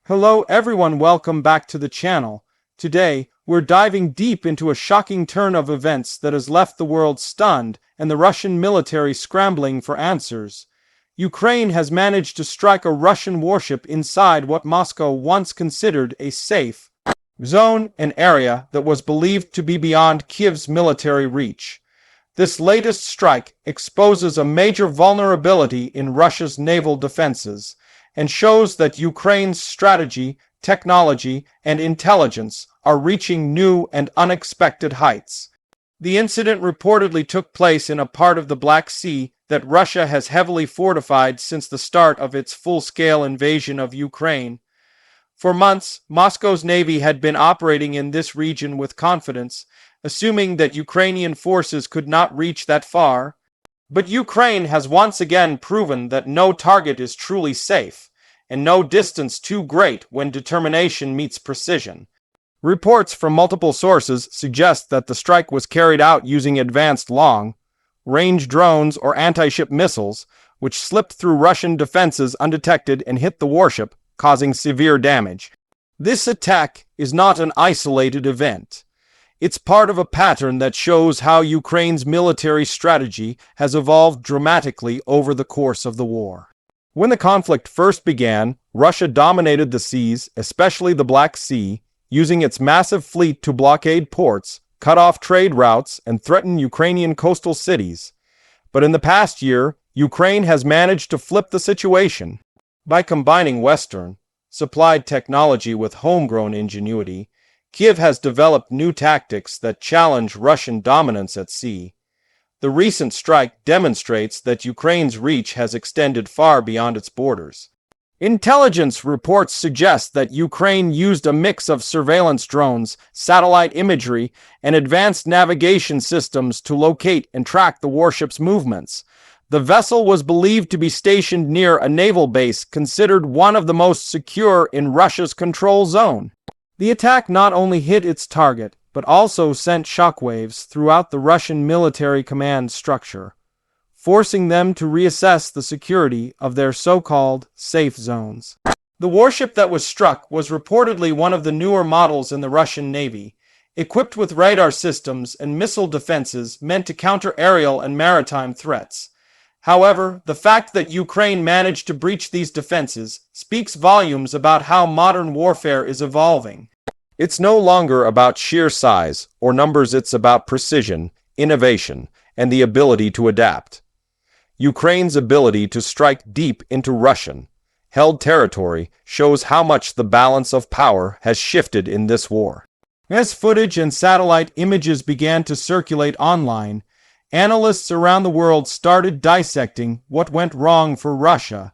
Hello everyone, welcome back to the channel. Today, we're diving deep into a shocking turn of events that has left the world stunned and the Russian military scrambling for answers. Ukraine has managed to strike a Russian warship inside what Moscow once considered a safe zone, an area that was believed to be beyond Kyiv's military reach. This latest strike exposes a major vulnerability in Russia's naval defenses and shows that Ukraine's strategy, technology, and intelligence are reaching new and unexpected heights. The incident reportedly took place in a part of the Black Sea that Russia has heavily fortified since the start of its full-scale invasion of Ukraine. For months, Moscow's navy had been operating in this region with confidence, assuming that Ukrainian forces could not reach that far. But Ukraine has once again proven that no target is truly safe, and no distance too great when determination meets precision. Reports from multiple sources suggest that the strike was carried out using advanced long-range drones or anti-ship missiles, which slipped through Russian defenses undetected and hit the warship, causing severe damage. This attack is not an isolated event. It's part of a pattern that shows how Ukraine's military strategy has evolved dramatically over the course of the war. When the conflict first began, Russia dominated the seas, especially the Black Sea, using its massive fleet to blockade ports, cut off trade routes, and threaten Ukrainian coastal cities. But in the past year, Ukraine has managed to flip the situation. By combining Western-supplied technology with homegrown ingenuity, Kyiv has developed new tactics that challenge Russian dominance at sea. The recent strike demonstrates that Ukraine's reach has extended far beyond its borders. Intelligence reports suggest that Ukraine used a mix of surveillance drones, satellite imagery, and advanced navigation systems to locate and track the warship's movements. The vessel was believed to be stationed near a naval base considered one of the most secure in Russia's control zone. The attack not only hit its target, but also sent shockwaves throughout the Russian military command structure, forcing them to reassess the security of their so-called safe zones. The warship that was struck was reportedly one of the newer models in the Russian Navy, equipped with radar systems and missile defenses meant to counter aerial and maritime threats. However, the fact that Ukraine managed to breach these defenses speaks volumes about how modern warfare is evolving. It's no longer about sheer size or numbers, it's about precision, innovation, and the ability to adapt. Ukraine's ability to strike deep into Russian-held territory shows how much the balance of power has shifted in this war. As footage and satellite images began to circulate online, analysts around the world started dissecting what went wrong for Russia.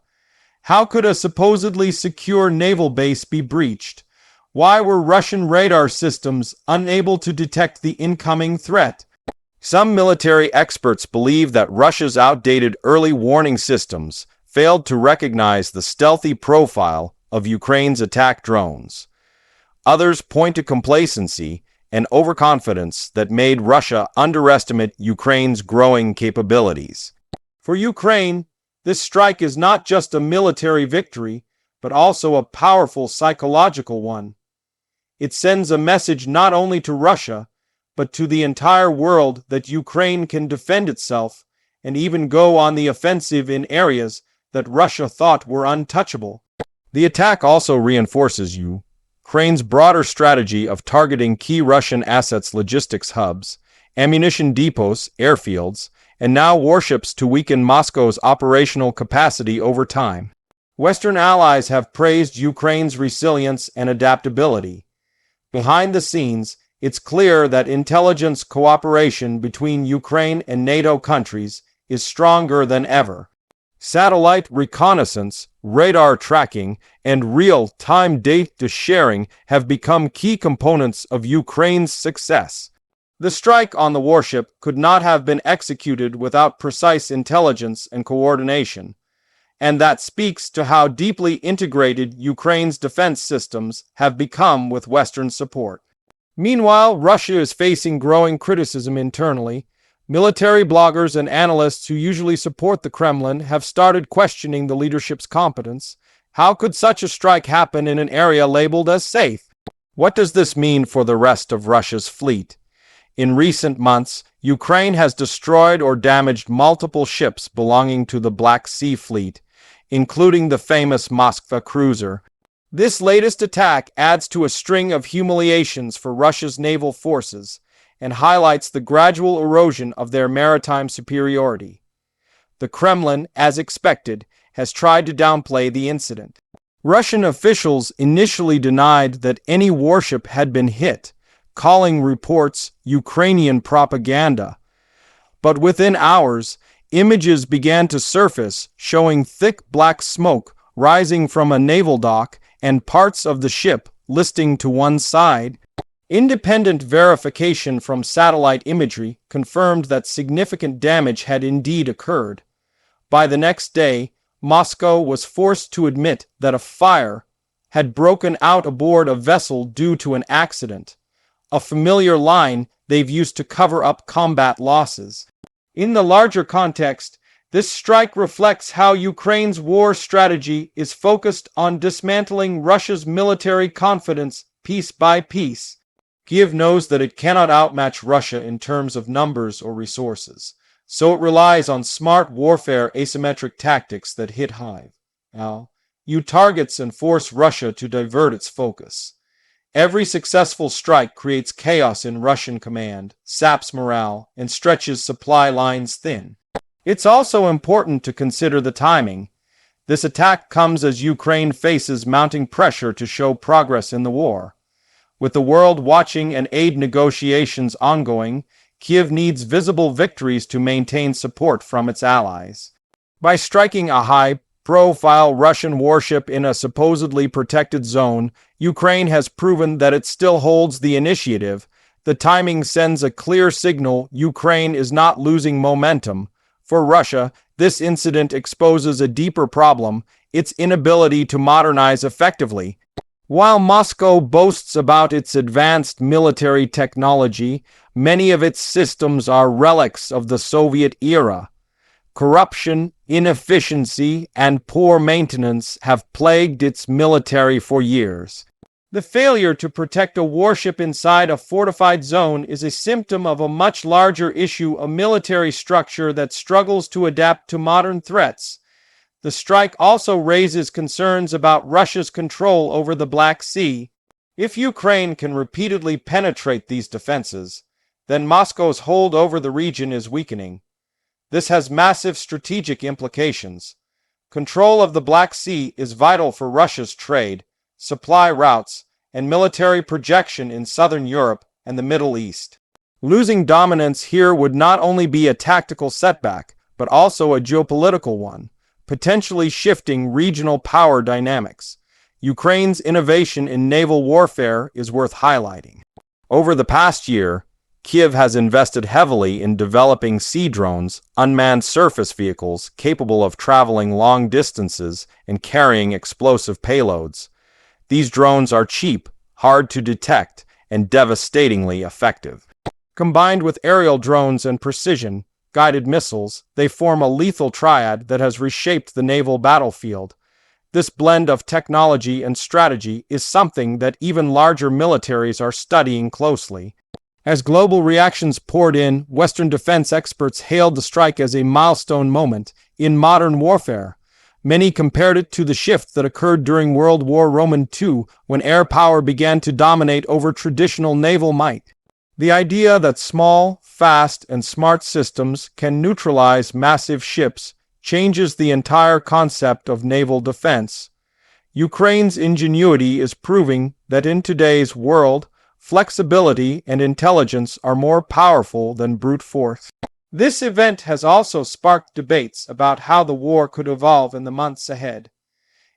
How could a supposedly secure naval base be breached? Why were Russian radar systems unable to detect the incoming threat? Some military experts believe that Russia's outdated early warning systems failed to recognize the stealthy profile of Ukraine's attack drones. Others point to complacency and overconfidence that made Russia underestimate Ukraine's growing capabilities. For Ukraine, this strike is not just a military victory, but also a powerful psychological one. It sends a message not only to Russia, but to the entire world that Ukraine can defend itself and even go on the offensive in areas that Russia thought were untouchable. The attack also reinforces Ukraine's broader strategy of targeting key Russian assets, logistics hubs, ammunition depots, airfields, and now warships to weaken Moscow's operational capacity over time. Western allies have praised Ukraine's resilience and adaptability. Behind the scenes, it's clear that intelligence cooperation between Ukraine and NATO countries is stronger than ever. Satellite reconnaissance, radar tracking, and real-time data sharing have become key components of Ukraine's success. The strike on the warship could not have been executed without precise intelligence and coordination, and that speaks to how deeply integrated Ukraine's defense systems have become with Western support. Meanwhile, Russia is facing growing criticism internally. Military bloggers and analysts who usually support the Kremlin have started questioning the leadership's competence, How could such a strike happen in an area labeled as safe? What does this mean for the rest of Russia's fleet? In recent months, Ukraine has destroyed or damaged multiple ships belonging to the Black Sea Fleet, including the famous Moskva cruiser. This latest attack adds to a string of humiliations for Russia's naval forces and highlights the gradual erosion of their maritime superiority. The Kremlin, as expected, has tried to downplay the incident. Russian officials initially denied that any warship had been hit, calling reports Ukrainian propaganda. But within hours, images began to surface showing thick black smoke rising from a naval dock and parts of the ship listing to one side. Independent verification from satellite imagery confirmed that significant damage had indeed occurred. By the next day, Moscow was forced to admit that a fire had broken out aboard a vessel due to an accident, a familiar line they've used to cover up combat losses. In the larger context, this strike reflects how Ukraine's war strategy is focused on dismantling Russia's military confidence piece by piece. Kyiv knows that it cannot outmatch Russia in terms of numbers or resources, so it relies on smart warfare asymmetric tactics that hit high. You targets and force Russia to divert its focus. Every successful strike creates chaos in Russian command, saps morale, and stretches supply lines thin. It's also important to consider the timing. This attack comes as Ukraine faces mounting pressure to show progress in the war. With the world watching and aid negotiations ongoing, Kyiv needs visible victories to maintain support from its allies. By striking a high-profile Russian warship in a supposedly protected zone, Ukraine has proven that it still holds the initiative. The timing sends a clear signal Ukraine is not losing momentum. For Russia, this incident exposes a deeper problem, its inability to modernize effectively. While Moscow boasts about its advanced military technology, many of its systems are relics of the Soviet era. Corruption, inefficiency, and poor maintenance have plagued its military for years. The failure to protect a warship inside a fortified zone is a symptom of a much larger issue, a military structure that struggles to adapt to modern threats. The strike also raises concerns about Russia's control over the Black Sea. If Ukraine can repeatedly penetrate these defenses, then Moscow's hold over the region is weakening. This has massive strategic implications. Control of the Black Sea is vital for Russia's trade, supply routes, and military projection in southern Europe and the Middle East. Losing dominance here would not only be a tactical setback, but also a geopolitical one, potentially shifting regional power dynamics. Ukraine's innovation in naval warfare is worth highlighting. Over the past year, Kyiv has invested heavily in developing sea drones, unmanned surface vehicles capable of traveling long distances and carrying explosive payloads. These drones are cheap, hard to detect, and devastatingly effective. Combined with aerial drones and precision-guided missiles, they form a lethal triad that has reshaped the naval battlefield. This blend of technology and strategy is something that even larger militaries are studying closely. As global reactions poured in, Western defense experts hailed the strike as a milestone moment in modern warfare. Many compared it to the shift that occurred during World War II, when air power began to dominate over traditional naval might. The idea that small, fast, and smart systems can neutralize massive ships changes the entire concept of naval defense. Ukraine's ingenuity is proving that in today's world, flexibility and intelligence are more powerful than brute force. This event has also sparked debates about how the war could evolve in the months ahead.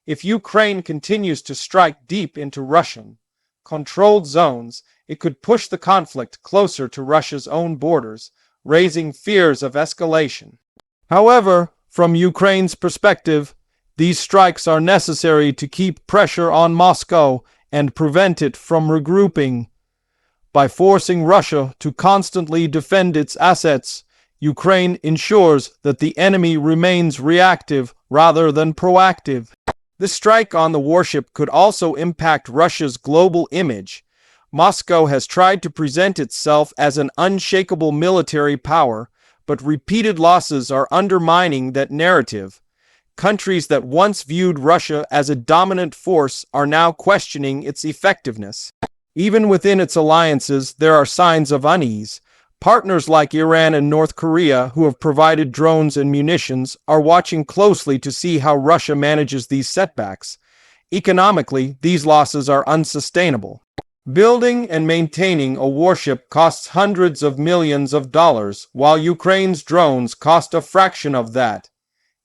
If Ukraine continues to strike deep into Russian-controlled zones, it could push the conflict closer to Russia's own borders, raising fears of escalation. However, from Ukraine's perspective, these strikes are necessary to keep pressure on Moscow and prevent it from regrouping. By forcing Russia to constantly defend its assets, Ukraine ensures that the enemy remains reactive rather than proactive. The strike on the warship could also impact Russia's global image. Moscow has tried to present itself as an unshakable military power, but repeated losses are undermining that narrative. Countries that once viewed Russia as a dominant force are now questioning its effectiveness. Even within its alliances, there are signs of unease. Partners like Iran and North Korea, who have provided drones and munitions, are watching closely to see how Russia manages these setbacks. Economically, these losses are unsustainable. Building and maintaining a warship costs hundreds of millions of dollars, while Ukraine's drones cost a fraction of that.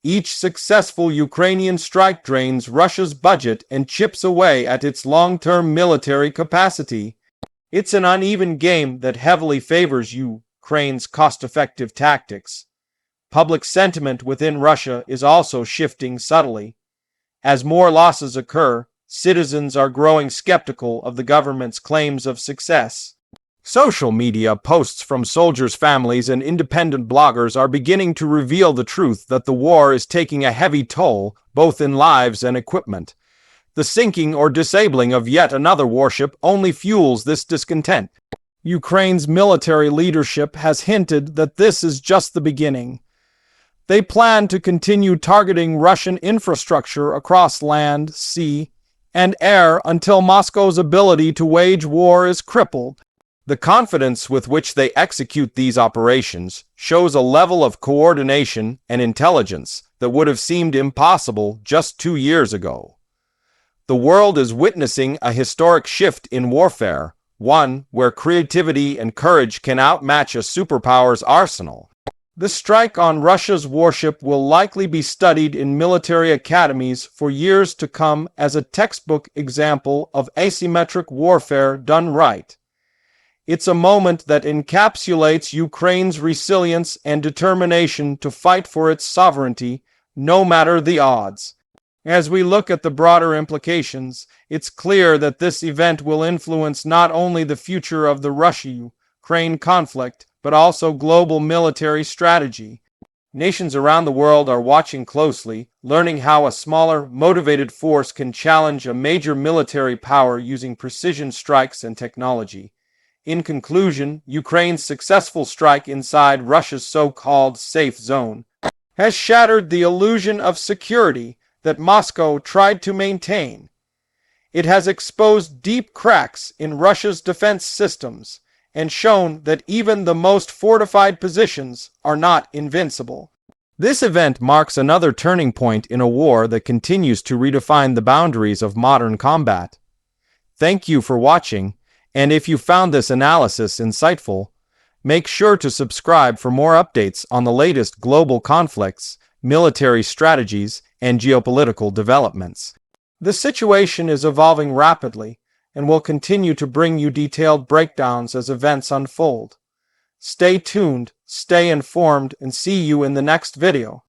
Each successful Ukrainian strike drains Russia's budget and chips away at its long-term military capacity. It's an uneven game that heavily favors Ukraine's cost-effective tactics. Public sentiment within Russia is also shifting subtly. As more losses occur, citizens are growing skeptical of the government's claims of success. Social media posts from soldiers' families and independent bloggers are beginning to reveal the truth that the war is taking a heavy toll, both in lives and equipment. The sinking or disabling of yet another warship only fuels this discontent. Ukraine's military leadership has hinted that this is just the beginning. They plan to continue targeting Russian infrastructure across land, sea, and air until Moscow's ability to wage war is crippled. The confidence with which they execute these operations shows a level of coordination and intelligence that would have seemed impossible just 2 years ago. The world is witnessing a historic shift in warfare, one where creativity and courage can outmatch a superpower's arsenal. The strike on Russia's warship will likely be studied in military academies for years to come as a textbook example of asymmetric warfare done right. It's a moment that encapsulates Ukraine's resilience and determination to fight for its sovereignty, no matter the odds. As we look at the broader implications, it's clear that this event will influence not only the future of the Russia-Ukraine conflict, but also global military strategy. Nations around the world are watching closely, learning how a smaller, motivated force can challenge a major military power using precision strikes and technology. In conclusion, Ukraine's successful strike inside Russia's so-called safe zone has shattered the illusion of security that Moscow tried to maintain. It has exposed deep cracks in Russia's defense systems and shown that even the most fortified positions are not invincible. This event marks another turning point in a war that continues to redefine the boundaries of modern combat. Thank you for watching. And if you found this analysis insightful, make sure to subscribe for more updates on the latest global conflicts, military strategies, and geopolitical developments. The situation is evolving rapidly and will continue to bring you detailed breakdowns as events unfold. Stay tuned, stay informed, and see you in the next video.